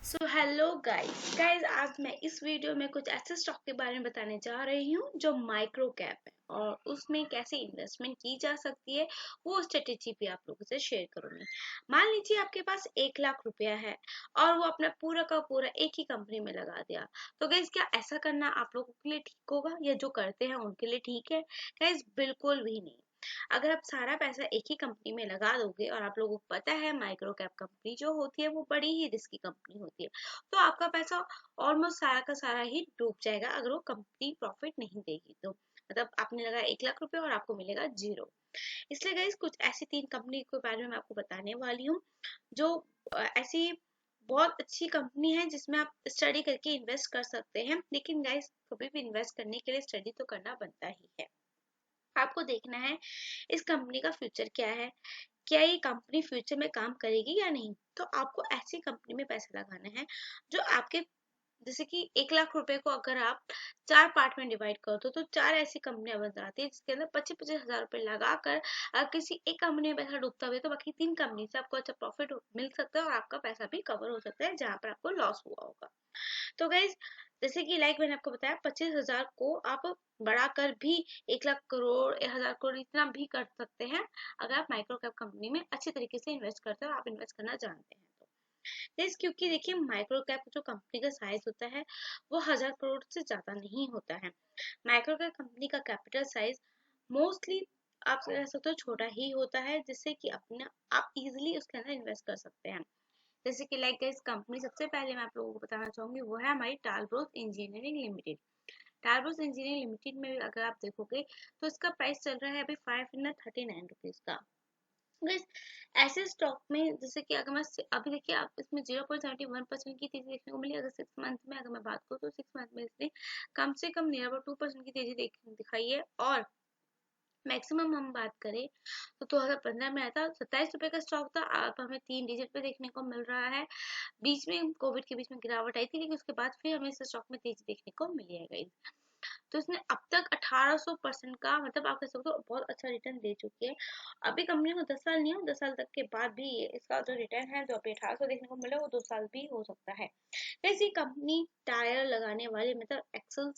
So hello guys आज मैं इस वीडियो में कुछ ऐसे स्टॉक के बारे में बताने जा रही हूँ जो माइक्रो कैप है और उसमें कैसे इन्वेस्टमेंट की जा सकती है वो स्ट्रेटेजी भी आप लोगों से शेयर करूंगी। मान लीजिए आपके पास 1 लाख रुपया है और वो अपना पूरा का पूरा एक ही कंपनी में लगा दिया, तो गाइस क्या ऐसा करना आप लोगों के लिए ठीक होगा या जो करते हैं उनके लिए ठीक है? गाइस बिल्कुल भी नहीं। अगर आप सारा पैसा एक ही कंपनी में लगा दोगे और आप लोगों को पता है माइक्रो कैप कंपनी जो होती है वो बड़ी ही रिस्की कंपनी होती है, तो आपका पैसा ऑलमोस्ट सारा का सारा ही डूब जाएगा अगर वो कंपनी प्रॉफिट नहीं देगी। तो मतलब आपने लगाया 1 लाख रुपए और आपको मिलेगा 0। इसलिए गाइस कुछ ऐसी 3 कंपनी के बारे में मैं आपको बताने वाली हूँ जो ऐसी बहुत अच्छी कंपनी है जिसमें आप स्टडी करके इन्वेस्ट कर सकते हैं। लेकिन गाइस कभी भी इन्वेस्ट करने के लिए स्टडी तो करना बनता ही है। आपको देखना है इस कंपनी का फ्यूचर क्या है, क्या ये कंपनी फ्यूचर में काम करेगी या नहीं। तो आपको ऐसी कंपनी में पैसा लगाना है जो आपके, जैसे कि 1 लाख रुपए को अगर आप 4 पार्ट में डिवाइड कर दो तो 4 ऐसी कंपनियां बन जाती है जिसके अंदर 25-25 हजार रुपए लगाकर अगर किसी एक कंपनी में पैसा डूबता हुआ तो बाकी 3 कंपनी से आपको अच्छा प्रॉफिट मिल सकता है और आपका पैसा भी कवर हो सकता है जहां पर आपको लॉस हुआ होगा। तो गाइज जैसे कि मैंने आपको बताया 25 हजार को आप बढ़ाकर भी 1 लाख करोड़ 1 हजार करोड़ इतना भी कर सकते हैं अगर आप माइक्रो कैप कंपनी में अच्छे तरीके से इन्वेस्ट करते हो, आप इन्वेस्ट करना जानते हैं तो। यस, क्योंकि देखिए माइक्रो कैप जो कंपनी का साइज होता है वो 1 हजार करोड़ से ज्यादा नहीं होता है। माइक्रो कैप कंपनी का कैपिटल साइज मोस्टली आप कह सकते हो छोटा ही होता है, जिससे कि अपना आप इजिली उसके अंदर इन्वेस्ट कर सकते हैं। जैसे कि इस कंपनी सबसे पहले मैं आप लोगों को बताना चाहूंगी वो है हमारी Talbros engineering limited. Talbros engineering limited में भी अगर आप देखोगे तो इसका प्राइस चल रहा है अभी 539 रुपीज का। Guys, ऐसे स्टॉक में जैसे कि अगर मैं अभी देखिए आप इसमें 0.71% की तेजी देखने को मिली। अगर 6 मंथ में अगर मैं बात करूँ तो 6 मंथ में इसने कम से कम नियर अबाउट 2% की तेजी दिखाई है। और मैक्सिमम हम बात करें तो 2015 में आया था, 27 रुपए का स्टॉक था, अब हमें 3 डिजिट पे देखने को मिल रहा है। बीच में कोविड के बीच में गिरावट आई थी लेकिन उसके बाद फिर हमें इस स्टॉक में तेजी देखने को मिली है गाइस। तो इसने अब तक 1800% का मतलब आप कह सकते हो बहुत अच्छा रिटर्न दे चुकी है। अभी कंपनी को 10 साल नहीं हो, 10 साल तक के बाद भी इसका जो रिटर्न है जो अभी 1800 देखने को मिला वो 2 साल भी हो सकता है। ऐसी कंपनी टायर लगाने वाले मतलब एक्सल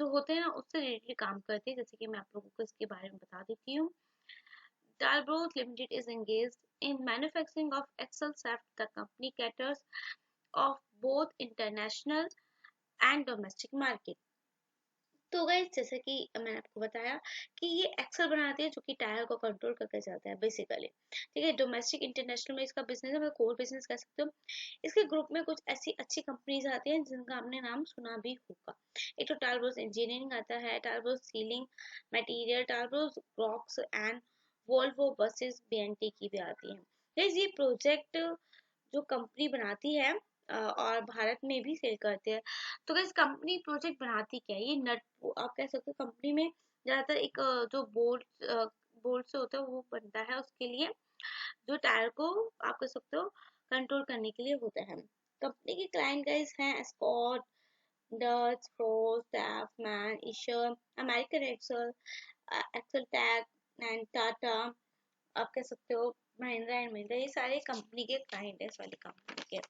जो होते हैं ना उससे रिलेटेड काम करती है, जैसे कि मैं आप लोगों को इसके बारे में बता देती हूँ। Dalbroth Limited is engaged in manufacturing of axle shaft. The company caters of both international and domestic market. तो गाइस जैसे कि मैंने आपको बताया कि ये एक्सल बनाती है जो कि टायर को कंट्रोल करके चलता है बेसिकली। ठीक है, डोमेस्टिक इंटरनेशनल में इसका बिजनेस है, मतलब कोर बिजनेस कह सकते हो। इसके ग्रुप में कुछ ऐसी अच्छी कंपनीज आती हैं जिनका आपने नाम सुना भी होगा। एक तो टालब्रोस इंजीनियरिंग आता है, टालब्रोस सीलिंग मटेरियल, टालब्रोस रॉक्स एंड वोल्वो बसेस बीएनटी की भी आती है। गाइस ये प्रोजेक्ट जो कंपनी बनाती है और भारत में भी सेल करते हैं। तो गाइस कंपनी प्रोजेक्ट बनाती क्या है, ये नट आप कह सकते हो कंपनी में ज्यादातर एक जो बोल्ट से होता है वो बनता है उसके लिए, जो टायर को आप कह सकते हो कंट्रोल करने के लिए होता है। कंपनी के क्लाइंट गाइस हैं स्कॉट, डच, फ्रोस्ट, टैफमैन, Eicher, American axle, axle tag and Tata, आप कह सकते हो महिंद्रा एंड महिंद्रा, ये सारे कंपनी के क्लाइंट है इस वाली कंपनी के।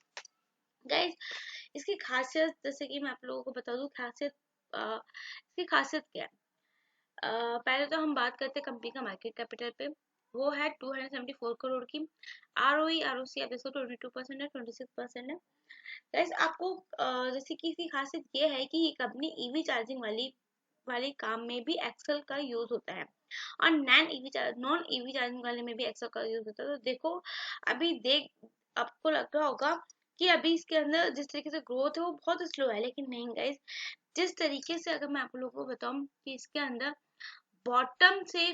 गाइस इसकी खासियत जैसे कि मैं आप लोगों को बता दूं खासियत, इसकी खासियत क्या है। पहले तो हम बात करते हैं कंपनी का मार्केट कैपिटल पे, वो है 274 करोड़ की। ROE ROC आप देखो 22% है, 26% है। गाइस आपको जैसे कि इसकी खासियत ये है कि ये कंपनी ईवी चार्जिंग वाले काम में भी एक्सेल का यूज होता है और नॉन ईवी चार्जिंग वाले में भी एक्सेल का यूज होता है। तो देखो अभी आपको लग रहा होगा कि अभी इसके अंदर जिस तरीके से ग्रोथ है वो बहुत स्लो है, लेकिन नहीं गाइस, जिस तरीके से अगर मैं आप लोगों को बताऊं कि इसके अंदर बॉटम से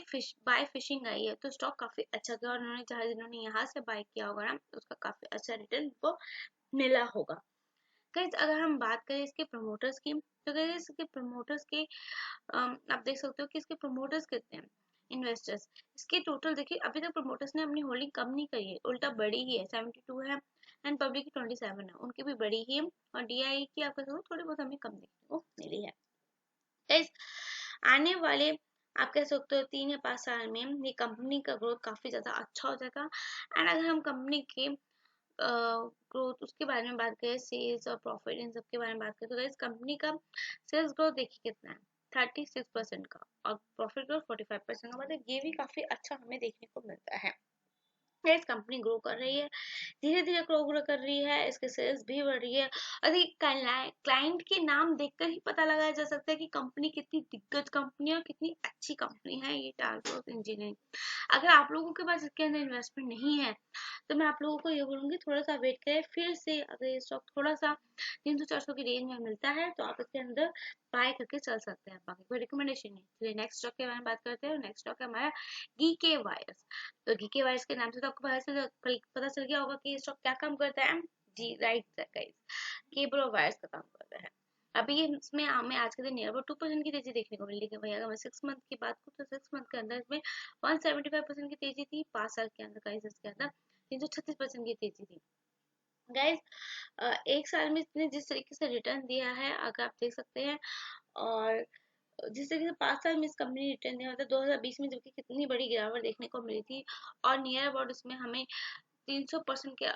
बाय फिशिंग आई है तो स्टॉक काफी अच्छा गया और उन्होंने चाहे जिन्होंने यहाँ से बाय किया होगा ना उसका काफी अच्छा रिटर्न को मिला होगा। गाइस अगर हम बात करें इसके प्रमोटर्स की तो गाइस इसके प्रमोटर्स के आप देख सकते हो कि इसके प्रमोटर्स कितने हैं, इन्वेस्टर्स। इसके टोटल देखिए अभी तक प्रमोटर्स ने अपनी होल्डिंग कम नहीं करी है, उल्टा बढ़ी ही है, 72 है एंड पब्लिक की 27 है, उनकी भी बढ़ी ही है और डीआई की आप कह सकते हो थोड़ी बहुत हमें कम देखने को मिली है। गाइस आने वाले आप कह सकते हो 3 या 5 साल में ये कंपनी का ग्रोथ काफी ज्यादा अच्छा हो जाएगा। एंड अगर हम कंपनी के ग्रोथ उसके बारे में बात करें, सेल्स और प्रॉफिट इन सब के बारे में बात करें, तो इस कंपनी का सेल्स ग्रोथ देखिए कितना है, 36% का, और प्रॉफिट ग्रोथ 45% का, मतलब ये भी काफी अच्छा हमें देखने को मिलता है। इस कंपनी ग्रो कर रही है, धीरे धीरे ग्रो कर रही है, इसके सेल्स भी बढ़ रही है। और क्लाइंट के नाम देखकर ही पता लगाया जा सकता है कि कंपनी कितनी दिग्गज कंपनी है और कितनी अच्छी कंपनी है ये टाटा इंजीनियरिंग। अगर आप लोगों के पास इसके अंदर इन्वेस्टमेंट नहीं है तो मैं आप लोगों को ये बोलूंगी थोड़ा सा वेट करें, फिर से अगर ये स्टॉक थोड़ा सा 300-400 की रेंज में मिलता है तो आप इसके अंदर बाय करके चल सकते हैं। बाकी कोई रिकमेंडेशन नहीं। चलिए नेक्स्ट स्टॉक के बारे में बात करते हैं। नेक्स्ट स्टॉक है हमारा गीके वायर्स। तो गीके वायर्स के नाम से तो आपको पता चल गया होगा कि ये स्टॉक क्या काम करता है। जी राइट गाइस, केबल और वायर्स का काम करता है। अभी ये इसमें हमें आज के दिन नियर अबाउट 2% की तेजी देखने को मिली, लेकिन भैया अगर मैं 6 मंथ की बात करूँ तो 6 मंथ के अंदर इसमें 175% की तेजी थी। 5 साल के अंदर गाइस इसके अंदर 336% की तेजी थी। गाइस एक साल में इसने जिस तरीके से रिटर्न दिया है अगर आप देख सकते हैं, और जिस तरीके से 5 साल में इस कंपनी ने रिटर्न दिया, मतलब 2020 में जबकि कितनी बड़ी गिरावट देखने को मिली थी, और नियर अबाउट इसमें हमें 300% के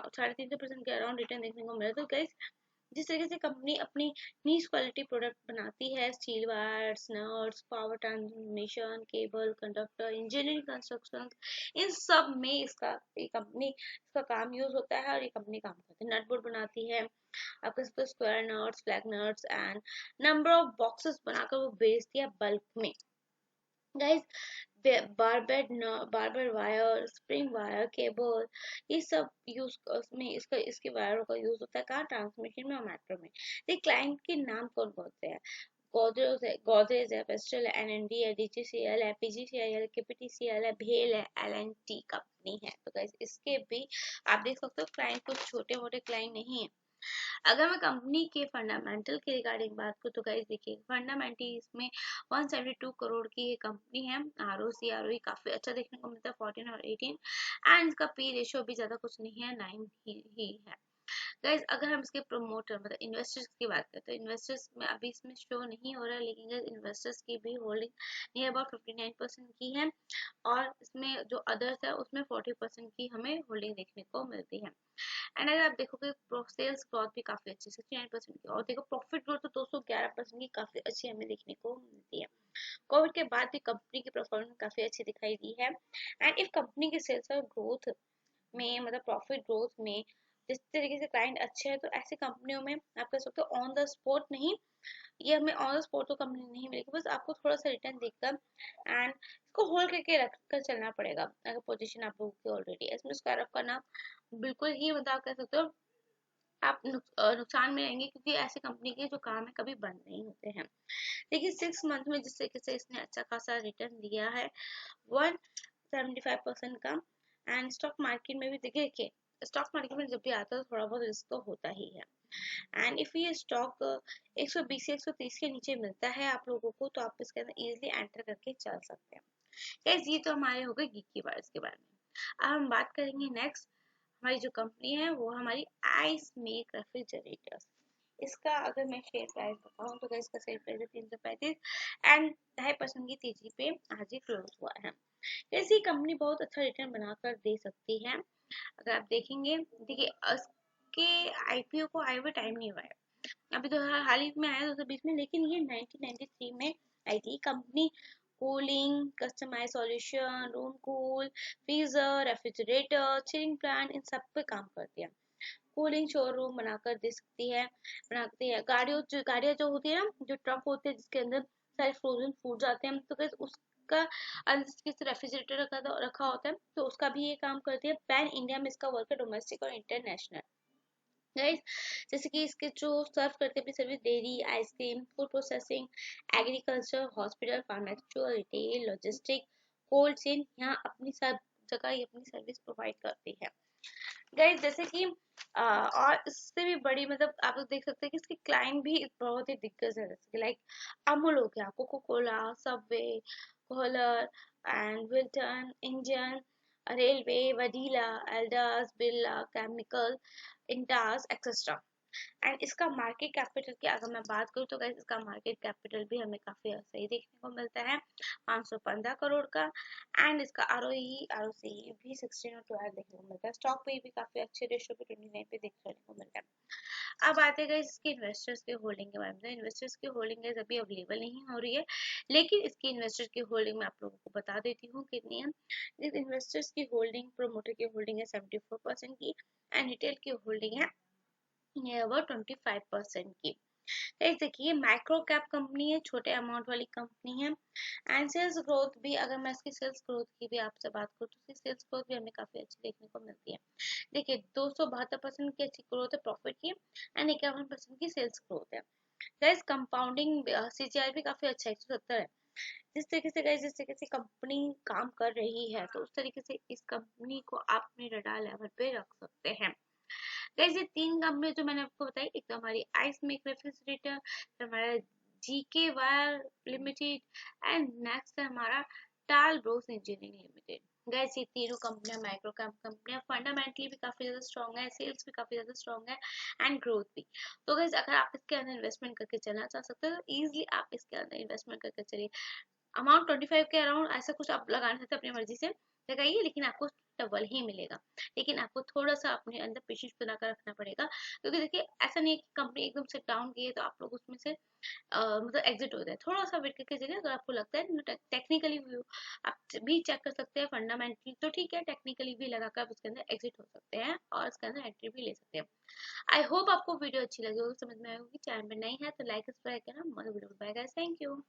350% के अराउंड रिटर्न देखने को मिला। तो गाइस जिस तरीके से कंपनी अपनी नीश क्वालिटी प्रोडक्ट बनाती है, steel wires, nuts, power transmission, cable, conductor, engineering, construction, इन सब में इसका काम यूज होता है, और ये कंपनी काम करती है। नट बोल्ट बनाती है, आपके square nuts, flag nuts and number of boxes बनाकर वो बेचती है बल्क में। Guys barber wire, spring wire, cable, ये सब यूज उसमें इसके वायरों का यूज होता है कहाँ, ट्रांसमिशन में और मेट्रो में। देखिए क्लाइंट के नाम कौन कौन से हैं। गोदरेज है, फेस्टल है, एनएनडी है, डीजीसीएल है, पीजीसीएल, केपीटीसीएल है, भेल है, एलएनटी कंपनी है। तो गाइस इसके भी आप देख सकते हो क्लाइंट कुछ छोटे मोटे क्लाइंट नहीं है। अगर मैं कंपनी के फंडामेंटल के रिगार्डिंग बात करूँ तो गाइस देखिए फंडामेंटली इसमें 172 करोड़ की ये कंपनी है। आरओसी आरओई काफी अच्छा देखने को मिलता है, 14 और 18, एंड इसका पी रेशियो भी ज्यादा कुछ नहीं है, 9 ही है। गाइज अगर हम इसके प्रमोटर मतलब इन्वेस्टर्स की बात करते हैं, तो इन्वेस्टर्स में अभी इसमें शो नहीं हो रहा है, लेकिन इन्वेस्टर्स की भी होल्डिंग नियर अबाउट 59% की है, और इसमें जो अदर्स है उसमें 40% की हमें होल्डिंग देखने को मिलती है। एंड अगर आप देखोगे सेल्स ग्रोथ भी काफी अच्छी 69% की, और देखो प्रॉफिट ग्रोथ तो 211% की काफी अच्छी हमें देखने को मिलती है। कोविड के बाद भी कंपनी की परफॉर्मेंस काफी अच्छी दिखाई दी है। एंड इफ कंपनी के सेल्स और ग्रोथ में मतलब प्रॉफिट ग्रोथ में जिस तरीके से क्लाइंट अच्छे हैं, तो ऐसी कंपनियों में आप कह सकते हो ऑन द स्पॉट नहीं, ये हमें ऑन द स्पॉट तो कंपनी नहीं मिलेगी, बस आपको थोड़ा सा रिटर्न देकर एंड इसको होल्ड करके रख कर चलना पड़ेगा। अगर पोजीशन आप लोगों की ऑलरेडी है इसमें स्क्वायर अप करना बिल्कुल ही मतलब आप कह सकते हो आप नुकसान में रहेंगे, क्योंकि ऐसी कंपनी के जो काम है कभी बंद नहीं होते हैं। देखिए 6 मंथ में जिस तरीके से इसने अच्छा खासा रिटर्न दिया है 175% का, एंड स्टॉक मार्केट में भी देखिए स्टॉक मार्केट में जब भी आता है तो थोड़ा बहुत रिस्क तो होता ही है। एंड इफ ये स्टॉक 120 या 130 के नीचे मिलता है आप लोगों को, तो आप इसके अंदर इजीली एंटर करके चल सकते हैं। गाइस ये तो हमारे हो गए गीकी वायर्स के बारे में। अब हम बात करेंगे नेक्स्ट, हमारी जो कंपनी है वो हमारी आइस मेक रेफ्रिजरेटर्स। इसका अगर मैं शेयर प्राइस बताऊं तो इसका शेयर प्राइस है 335, एंड 2.5% की तेजी पे आज ही क्लोज हुआ है। ऐसी कंपनी बहुत अच्छा रिटर्न बनाकर दे सकती है। अगर आप देखेंगे, देखिए उसके आईपीओ को आए हुए टाइम नहीं हुआ है, अभी तो हाल ही में आया 2020 में, लेकिन ये 1993 में आई थी। Company cooling, customize solution, room cool, freezer, refrigerator, chilling plant, इन सब पे काम करती है। कूलिंग शोरूम बनाकर दे सकती है, बनाती है। गाड़ियाँ जो होती है ना, जो ट्रक होते हैं जिसके अंदर सारे फ्रोजन फूड जाते हैं, तो कैसे उसका अंदर रेफ्रिजरेटर रखा होता है, तो उसका भी ये काम करती है। पैन इंडिया में इसका वर्क है, डोमेस्टिक और इंटरनेशनल। गाइस जैसे कि इसके जो सर्व करते हैं अपनी service, dairy, ice cream, food processing, agriculture, hospital, pharmaceutical, retail, logistic, cold chain, यहाँ अपनी सब जगह ये अपनी सर्विस प्रोवाइड करती है। गाइस जैसे कि और इससे भी बड़ी मतलब आप लोग देख सकते हैं कि इसके क्लाइंट भी बहुत ही दिग्गज है, जैसे कि लाइक अमूल हो गया, Coca, Subway, Kohler and Wilton, Indian Railway, वडीला, एल्डास, Birla chemical, Intas etcetera. And इसका मार्केट कैपिटल की अगर मैं बात करूँ तो गाइस इसका मार्केट कैपिटल भी हमें काफी सही देखने को मिलता है, 515 करोड़ का। एंड इसका आरओसी भी 16 और 12 देखने को मिलता है। स्टॉक पे भी काफी अच्छे रेशियो पे 29 पे देखने को मिलता है। अब आते गए इसके इन्वेस्टर्स की होल्डिंग के बारे में। इन्वेस्टर्स की होल्डिंग अभी अवेलेबल नहीं हो रही है, लेकिन इसकी इन्वेस्टर्स की होल्डिंग मैं आप लोगों को बता देती हूँ कितनी है। इस इन्वेस्टर्स की होल्डिंग, प्रोमोटर की होल्डिंग है 74% की, एंड रिटेल की होल्डिंग है नियर 25% की। एक देखिए माइक्रो कैप कंपनी है, छोटे अमाउंट वाली कंपनी है। एंड सेल्स ग्रोथ भी, अगर मैं इसकी सेल्स ग्रोथ की भी आपसे बात करूँ तो इसकी सेल्स ग्रोथ भी हमें काफी अच्छी देखने को मिलती है। देखिए 272% की अच्छी ग्रोथ है प्रॉफिट की, एंड 51% की सेल्स ग्रोथ है। गाइस कंपाउंडिंग सीजीआर भी काफी अच्छा है, 170 है। जिस तरीके से कंपनी काम कर रही है तो उस तरीके से इस कंपनी को आप अपने रडार लेवल पे रख सकते हैं। गाइस ये 3 कंपनी जो मैंने आपको बताई, एक तो हमारी आइस मेक रेफ्रिजरेटर, फिर हमारा GK wire limited, and next है हमारा टाल ब्रोस इंजीनियरिंग लिमिटेड। गाइस ये तीनों कंपनियां माइक्रो कैप कंपनियां, फंडामेंटली भी काफी ज्यादा स्ट्रॉन्ग है, सेल्स भी काफी ज्यादा स्ट्रॉन्ग है, एंड ग्रोथ भी। तो गाइस अगर आप इसके अंदर इन्वेस्टमेंट करके चलना चाह सकते हो तो इजिली आप इसके अंदर इन्वेस्टमेंट करके चलिए। अमाउंट 25 के अराउंड ऐसा कुछ आप लगा सकते हैं, अपनी मर्जी से लगाइए, लेकिन आपको डबल ही मिलेगा। लेकिन आपको थोड़ा सा अपने अंदर पेशेंस बनाकर रखना पड़ेगा, क्योंकि देखिए ऐसा नहीं है कि कंपनी एकदम से डाउन की है तो आप लोग उसमें से मतलब एग्जिट हो जाए। थोड़ा सा वेट करके चलिए, अगर आपको लगता है टेक्निकली व्यू आप भी चेक कर सकते हैं, फंडामेंटली तो ठीक है, टेक्निकली भी लगाकर आप उसके अंदर एग्जिट हो सकते हैं और उसके अंदर एंट्री भी ले सकते हैं। आई होप आपको वीडियो अच्छी लगी होगी, समझ में आई होगी। चैनल में नहीं है तो लाइक सब्सक्राइब करना मत भूलिएगा। Bye guys, thank you.